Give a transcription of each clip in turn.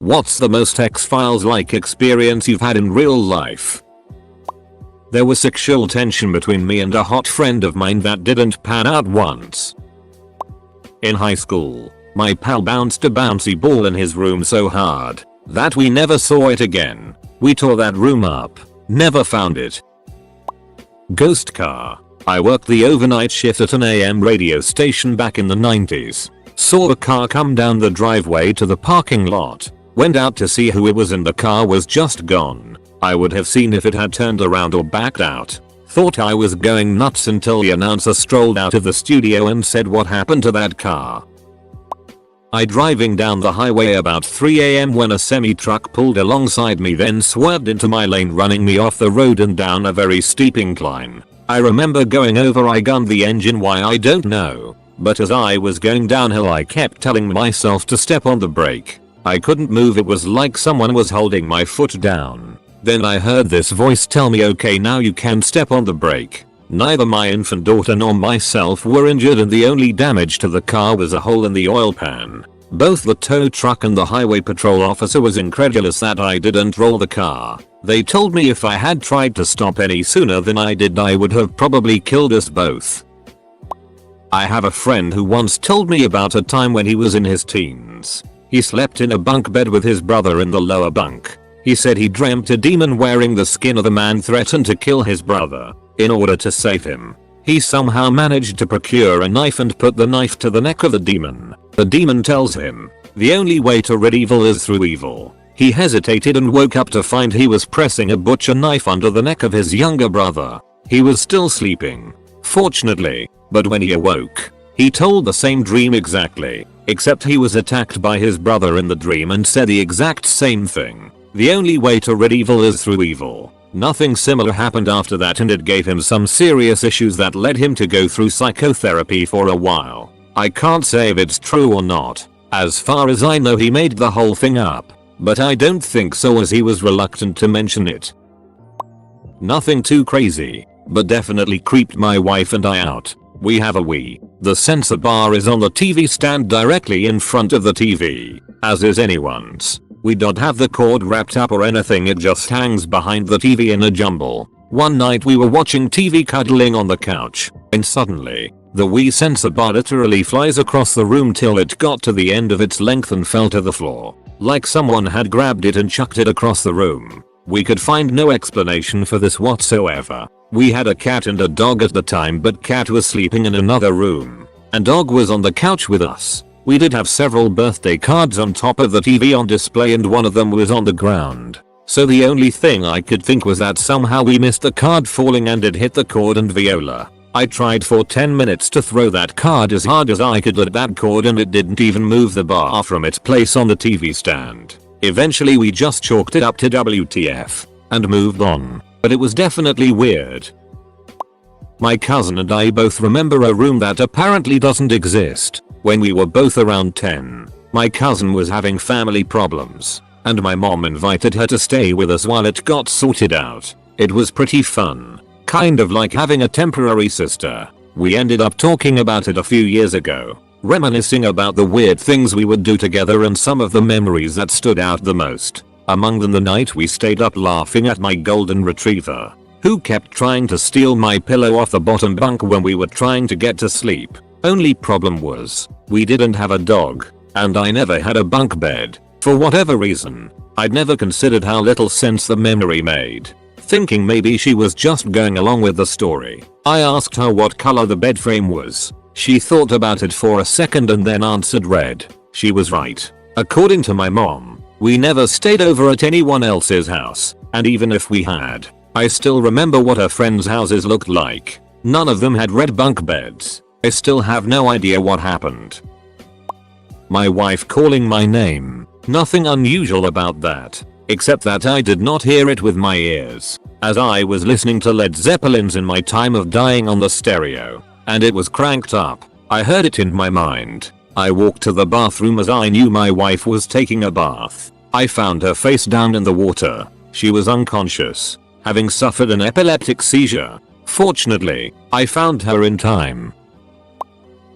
What's the most X-Files-like experience you've had in real life? There was sexual tension between me and a hot friend of mine that didn't pan out once. In high school, my pal bounced a bouncy ball in his room so hard that we never saw it again. We tore that room up, never found it. Ghost car. I worked the overnight shift at an AM radio station back in the 90s. Saw a car come down the driveway to the parking lot. Went out to see who it was and the car was just gone. I would have seen if it had turned around or backed out. Thought I was going nuts until the announcer strolled out of the studio and said what happened to that car. I driving down the highway about 3 AM when a semi-truck pulled alongside me, then swerved into my lane, running me off the road and down a very steep incline. I remember going over, I gunned the engine, why I don't know. But as I was going downhill I kept telling myself to step on the brake. I couldn't move, it was like someone was holding my foot down. Then I heard this voice tell me, okay, now you can step on the brake. Neither my infant daughter nor myself were injured and the only damage to the car was a hole in the oil pan. Both the tow truck and the highway patrol officer was incredulous that I didn't roll the car. They told me if I had tried to stop any sooner than I did I would have probably killed us both. I have a friend who once told me about a time when he was in his teens. He slept in a bunk bed with his brother in the lower bunk. He said he dreamt a demon wearing the skin of a man threatened to kill his brother. In order to save him, he somehow managed to procure a knife and put the knife to the neck of the demon. The demon tells him, the only way to rid evil is through evil. He hesitated and woke up to find he was pressing a butcher knife under the neck of his younger brother. He was still sleeping, fortunately, but when he awoke, he told the same dream exactly, except he was attacked by his brother in the dream and said the exact same thing. The only way to rid evil is through evil. Nothing similar happened after that and it gave him some serious issues that led him to go through psychotherapy for a while. I can't say if it's true or not. As far as I know he made the whole thing up. But I don't think so as he was reluctant to mention it. Nothing too crazy, but definitely creeped my wife and I out. We have a Wii. The sensor bar is on the TV stand directly in front of the TV, as is anyone's. We don't have the cord wrapped up or anything, it just hangs behind the TV in a jumble. One night we were watching TV cuddling on the couch, and suddenly, the Wii sensor bar literally flies across the room till it got to the end of its length and fell to the floor. Like someone had grabbed it and chucked it across the room. We could find no explanation for this whatsoever. We had a cat and a dog at the time, but cat was sleeping in another room, and dog was on the couch with us. We did have several birthday cards on top of the TV on display and one of them was on the ground. So the only thing I could think was that somehow we missed the card falling and it hit the cord and viola. I tried for 10 minutes to throw that card as hard as I could at that cord and it didn't even move the bar from its place on the TV stand. Eventually we just chalked it up to WTF and moved on, but it was definitely weird. My cousin and I both remember a room that apparently doesn't exist. When we were both around 10, my cousin was having family problems, and my mom invited her to stay with us while it got sorted out. It was pretty fun. Kind of like having a temporary sister. We ended up talking about it a few years ago, reminiscing about the weird things we would do together and some of the memories that stood out the most. Among them the night we stayed up laughing at my golden retriever, who kept trying to steal my pillow off the bottom bunk when we were trying to get to sleep. Only problem was, we didn't have a dog, and I never had a bunk bed. For whatever reason, I'd never considered how little sense the memory made. Thinking maybe she was just going along with the story, I asked her what color the bed frame was. She thought about it for a second and then answered red. She was right. According to my mom, we never stayed over at anyone else's house, and even if we had, I still remember what her friends' houses looked like. None of them had red bunk beds. I still have no idea what happened. My wife calling my name. Nothing unusual about that, except that I did not hear it with my ears, as I was listening to Led Zeppelin's In My Time of Dying on the stereo, and it was cranked up. I heard it in my mind. I walked to the bathroom as I knew my wife was taking a bath. I found her face down in the water. She was unconscious, having suffered an epileptic seizure. Fortunately, I found her in time.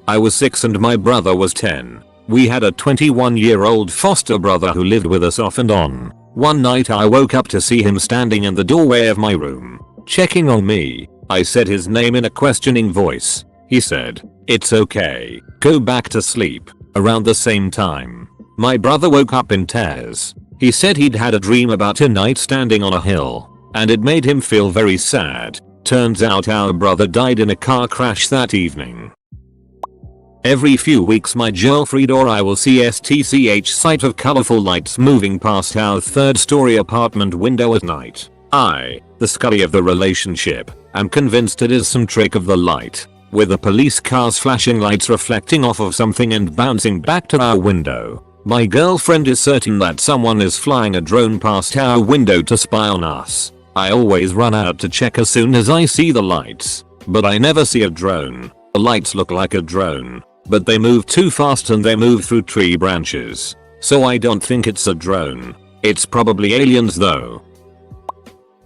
I was 6 and my brother was 10. We had a 21-year-old foster brother who lived with us off and on. One night I woke up to see him standing in the doorway of my room, checking on me. I said his name in a questioning voice. He said, "It's okay, go back to sleep." Around the same time, my brother woke up in tears. He said he'd had a dream about a knight standing on a hill, and it made him feel very sad. Turns out our brother died in a car crash that evening. Every few weeks my girlfriend or I will see STCH sight of colorful lights moving past our 3rd story apartment window at night. I, the scummy of the relationship, am convinced it is some trick of the light, with the police car's flashing lights reflecting off of something and bouncing back to our window. My girlfriend is certain that someone is flying a drone past our window to spy on us. I always run out to check as soon as I see the lights, but I never see a drone. The lights look like a drone, but they move too fast and they move through tree branches. So I don't think it's a drone. It's probably aliens though.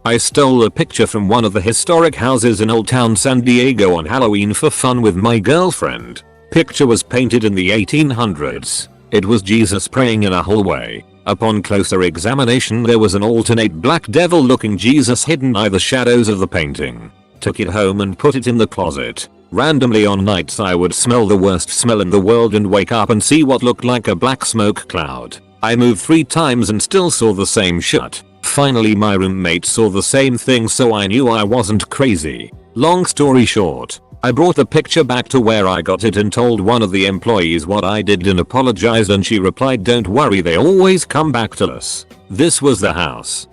I stole a picture from one of the historic houses in Old Town San Diego on Halloween for fun with my girlfriend. Picture was painted in the 1800s. It was Jesus praying in a hallway. Upon closer examination there was an alternate black devil looking Jesus hidden by the shadows of the painting. Took it home and put it in the closet. Randomly on nights I would smell the worst smell in the world and wake up and see what looked like a black smoke cloud. I moved 3 times and still saw the same shit. Finally my roommate saw the same thing, so I knew I wasn't crazy. Long story short, I brought the picture back to where I got it and told one of the employees what I did and apologized, and she replied, "Don't worry, they always come back to us." This was the house.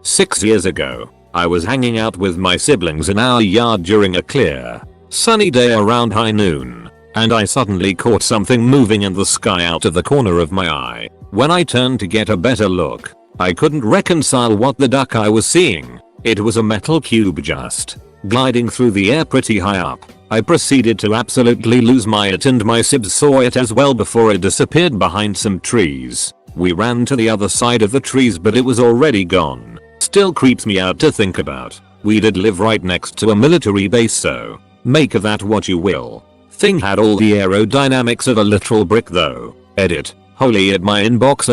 6 years ago, I was hanging out with my siblings in our yard during a clear, sunny day around high noon, and I suddenly caught something moving in the sky out of the corner of my eye. When I turned to get a better look, I couldn't reconcile what the duck I was seeing. It was a metal cube just gliding through the air pretty high up. I proceeded to absolutely lose my it, and my sibs saw it as well before it disappeared behind some trees. We ran to the other side of the trees, but it was already gone. Still creeps me out to think about. We did live right next to a military base, so make of that what you will. Thing had all the aerodynamics of a literal brick though. Edit. Holy at my inbox.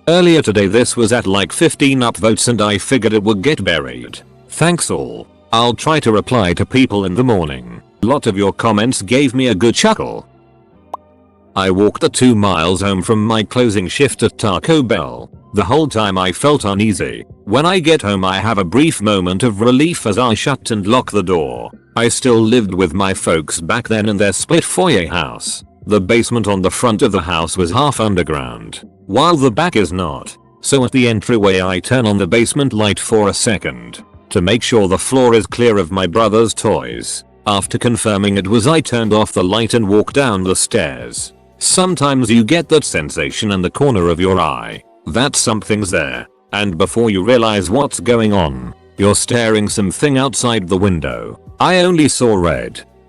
Earlier today this was at like 15 upvotes and I figured it would get buried. Thanks all. I'll try to reply to people in the morning. Lot of your comments gave me a good chuckle. I walked the 2 miles home from my closing shift at Taco Bell. The whole time I felt uneasy. When I get home I have a brief moment of relief as I shut and lock the door. I still lived with my folks back then in their split foyer house. The basement on the front of the house was half underground, while the back is not. So at the entryway I turn on the basement light for a second to make sure the floor is clear of my brother's toys. After confirming it was, I turned off the light and walked down the stairs. Sometimes you get that sensation in the corner of your eye that something's there, and before you realize what's going on, you're staring something outside the window. I only saw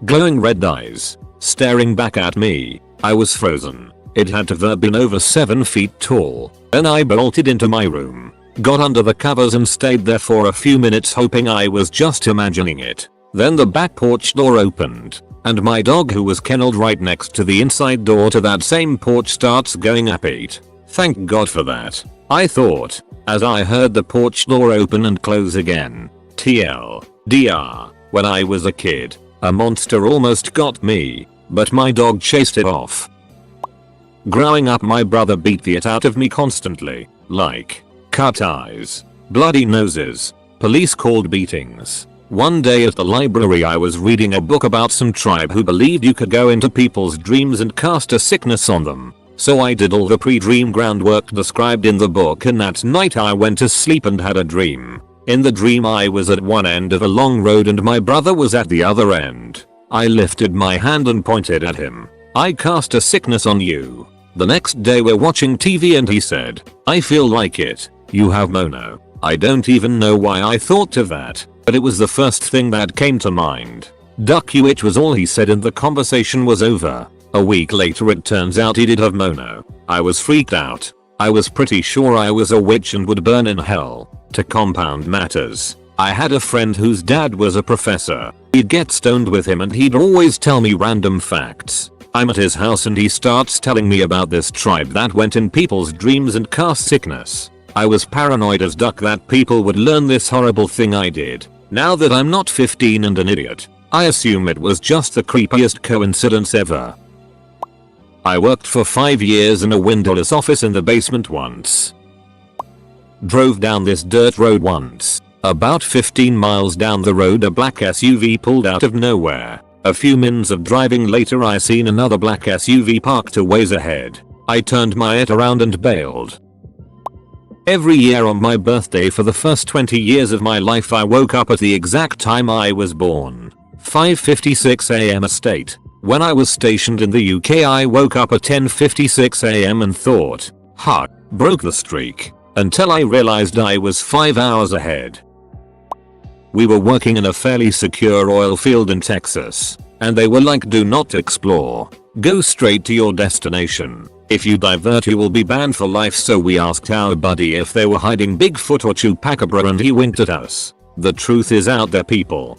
glowing red eyes staring back at me. I was frozen. It had to have been over 7 feet tall. Then I bolted into my room, got under the covers and stayed there for a few minutes hoping I was just imagining it. Then the back porch door opened, and my dog, who was kennelled right next to the inside door to that same porch, starts going upbeat. Thank God for that, I thought, as I heard the porch door open and close again. TLDR, when I was a kid, a monster almost got me, but my dog chased it off. Growing up my brother beat the it out of me constantly, like cut eyes, bloody noses, police called beatings. One day at the library I was reading a book about some tribe who believed you could go into people's dreams and cast a sickness on them. So I did all the pre-dream groundwork described in the book, and that night I went to sleep and had a dream. In the dream I was at one end of a long road and my brother was at the other end. I lifted my hand and pointed at him. I cast a sickness on you. The next day we're watching TV and he said, I feel like it. You have mono. I don't even know why I thought of that, but it was the first thing that came to mind. Duck you, it was all he said and the conversation was over. A week later it turns out he did have mono. I was freaked out. I was pretty sure I was a witch and would burn in hell. To compound matters, I had a friend whose dad was a professor. He'd get stoned with him and he'd always tell me random facts. I'm at his house and he starts telling me about this tribe that went in people's dreams and cast sickness. I was paranoid as duck that people would learn this horrible thing I did. Now that I'm not 15 and an idiot, I assume it was just the creepiest coincidence ever. I worked for 5 years in a windowless office in the basement once. Drove down this dirt road once. About 15 miles down the road a black SUV pulled out of nowhere. A few minutes of driving later I seen another black SUV parked a ways ahead. I turned my it around and bailed. Every year on my birthday for the first 20 years of my life I woke up at the exact time I was born. 5:56 am estate. When I was stationed in the UK I woke up at 10:56 am and thought, "Ha, broke the streak." Until I realized I was 5 hours ahead. We were working in a fairly secure oil field in Texas, and they were like, "Do not explore. Go straight to your destination. If you divert you will be banned for life." So we asked our buddy if they were hiding Bigfoot or Chupacabra and he winked at us. The truth is out there, people.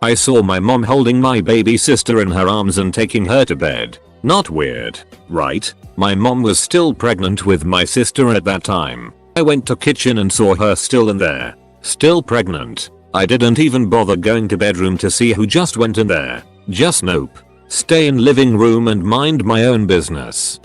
I saw my mom holding my baby sister in her arms and taking her to bed. Not weird, right? My mom was still pregnant with my sister at that time. I went to kitchen and saw her still in there. Still pregnant. I didn't even bother going to bedroom to see who just went in there. Just nope. Stay in living room and mind my own business.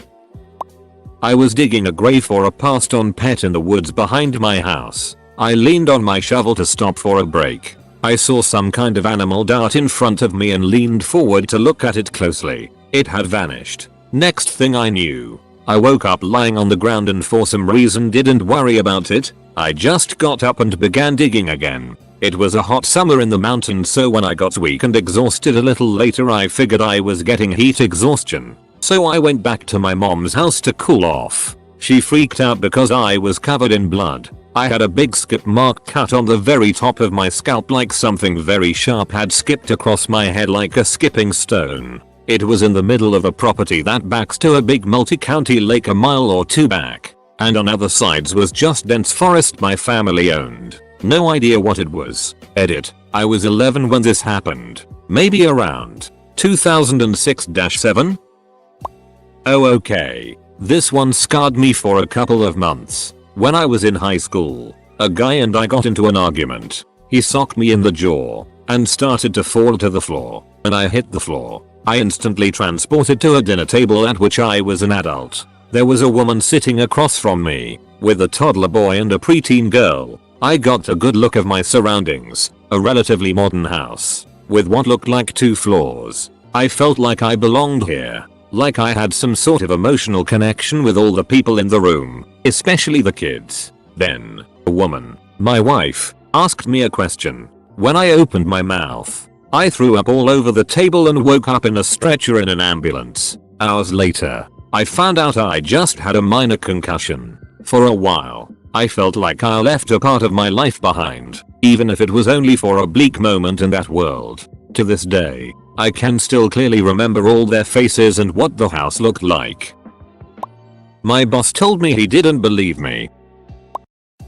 I was digging a grave for a passed on pet in the woods behind my house. I leaned on my shovel to stop for a break. I saw some kind of animal dart in front of me and leaned forward to look at it closely. It had vanished. Next thing I knew, I woke up lying on the ground and for some reason didn't worry about it. I just got up and began digging again. It was a hot summer in the mountains, so when I got weak and exhausted a little later I figured I was getting heat exhaustion. So I went back to my mom's house to cool off. She freaked out because I was covered in blood. I had a big skip mark cut on the very top of my scalp, like something very sharp had skipped across my head like a skipping stone. It was in the middle of a property that backs to a big multi-county lake a mile or two back. And on other sides was just dense forest my family owned. No idea what it was. Edit. I was 11 when this happened. Maybe around 2006-7? Oh okay. This one scarred me for a couple of months. When I was in high school, a guy and I got into an argument. He socked me in the jaw and started to fall to the floor, and I hit the floor. I instantly transported to a dinner table at which I was an adult. There was a woman sitting across from me, with a toddler boy and a preteen girl. I got a good look of my surroundings, a relatively modern house, with what looked like 2 floors. I felt like I belonged here, like I had some sort of emotional connection with all the people in the room, especially the kids. Then, a woman, my wife, asked me a question. When I opened my mouth, I threw up all over the table and woke up in a stretcher in an ambulance. Hours later, I found out I just had a minor concussion. For a while, I felt like I left a part of my life behind, even if it was only for a bleak moment in that world. To this day, I can still clearly remember all their faces and what the house looked like. My boss told me he didn't believe me.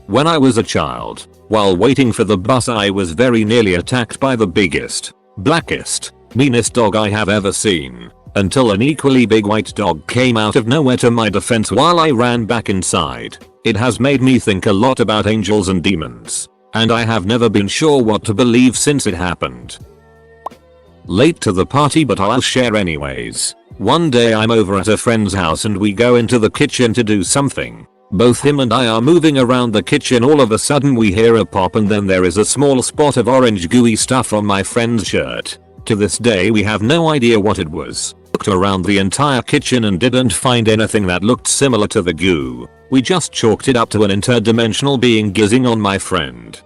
When I was a child, while waiting for the bus I was very nearly attacked by the biggest, blackest, meanest dog I have ever seen, until an equally big white dog came out of nowhere to my defense while I ran back inside. It has made me think a lot about angels and demons, and I have never been sure what to believe since it happened. Late to the party, but I'll share anyways. One day I'm over at a friend's house and we go into the kitchen to do something. Both him and I are moving around the kitchen. All of a sudden we hear a pop and then there is a small spot of orange gooey stuff on my friend's shirt. To this day we have no idea what it was. Looked around the entire kitchen and didn't find anything that looked similar to the goo. We just chalked it up to an interdimensional being gizzing on my friend.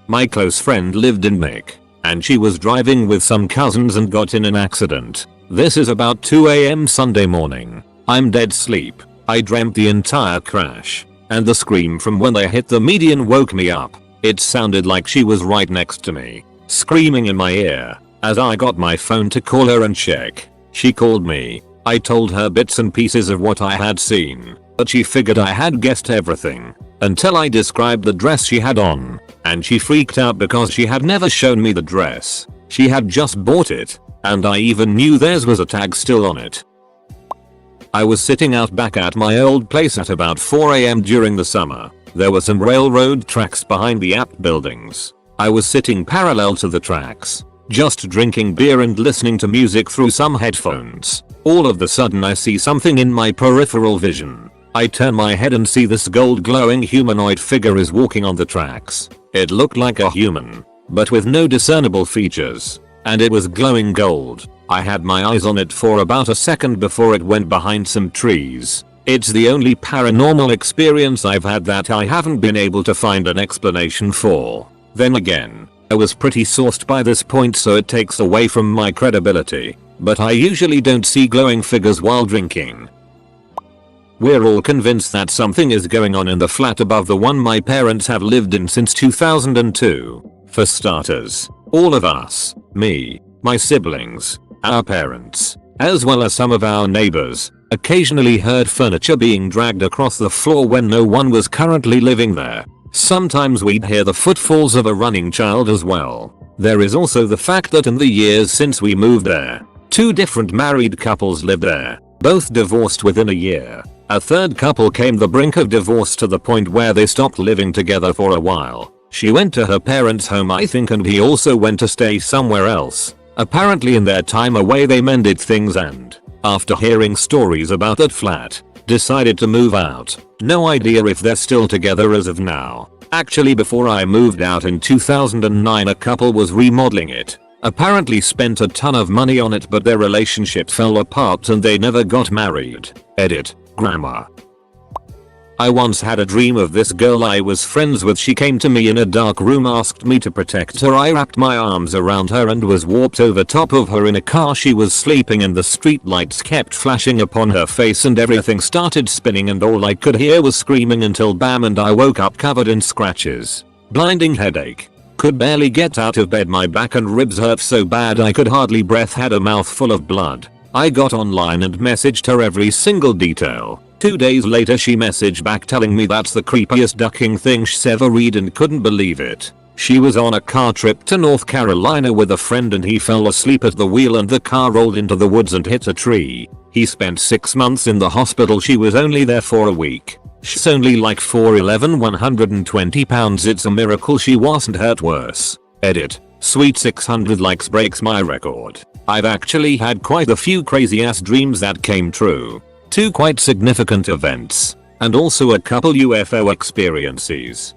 My close friend lived in Mick, and she was driving with some cousins and got in an accident. This is about 2 AM Sunday morning. I'm dead sleep. I dreamt the entire crash, and the scream from when they hit the median woke me up. It sounded like she was right next to me, screaming in my ear. As I got my phone to call her and check, she called me. I told her bits and pieces of what I had seen, but she figured I had guessed everything. until I described the dress she had on, and she freaked out because she had never shown me the dress. She had just bought it, and I even knew theirs was a tag still on it. I was sitting out back at my old place at about 4 AM during the summer. There were some railroad tracks behind the app buildings. I was sitting parallel to the tracks, just drinking beer and listening to music through some headphones. All of a sudden I see something in my peripheral vision. I turn my head and see this gold glowing humanoid figure is walking on the tracks. It looked like a human, but with no discernible features, and it was glowing gold. I had my eyes on it for about a second before it went behind some trees. It's the only paranormal experience I've had that I haven't been able to find an explanation for. Then again, I was pretty sauced by this point, so it takes away from my credibility, but I usually don't see glowing figures while drinking. We're all convinced that something is going on in the flat above the one my parents have lived in since 2002. For starters, all of us, me, my siblings, our parents, as well as some of our neighbors, occasionally heard furniture being dragged across the floor when no one was currently living there. Sometimes we'd hear the footfalls of a running child as well. There is also the fact that in the years since we moved there, 2 different married couples lived there, both divorced within a year. A third couple came the brink of divorce to the point where they stopped living together for a while. She went to her parents' home, I think, and he also went to stay somewhere else. Apparently in their time away they mended things and, after hearing stories about that flat, decided to move out. No idea if they're still together as of now. Actually, before I moved out in 2009, a couple was remodeling it. Apparently spent a ton of money on it, but their relationship fell apart and they never got married. Edit. Grammar. I once had a dream of this girl I was friends with. She came to me in a dark room, asked me to protect her. I wrapped my arms around her and was warped over top of her in a car. She was sleeping and the street lights kept flashing upon her face and everything started spinning and all I could hear was screaming until bam, and I woke up covered in scratches. Blinding headache. Could barely get out of bed. My back and ribs hurt so bad I could hardly breathe. Had a mouth full of blood. I got online and messaged her every single detail. 2 days later she messaged back telling me that's the creepiest ducking thing she's ever read and couldn't believe it. She was on a car trip to North Carolina with a friend and he fell asleep at the wheel and the car rolled into the woods and hit a tree. He spent 6 months in the hospital. She was only there for a week. She's only like 4'11", 120 pounds. It's a miracle she wasn't hurt worse. Edit. Sweet 600 likes breaks my record. I've actually had quite a few crazy ass dreams that came true. 2 quite significant events, and also a couple UFO experiences.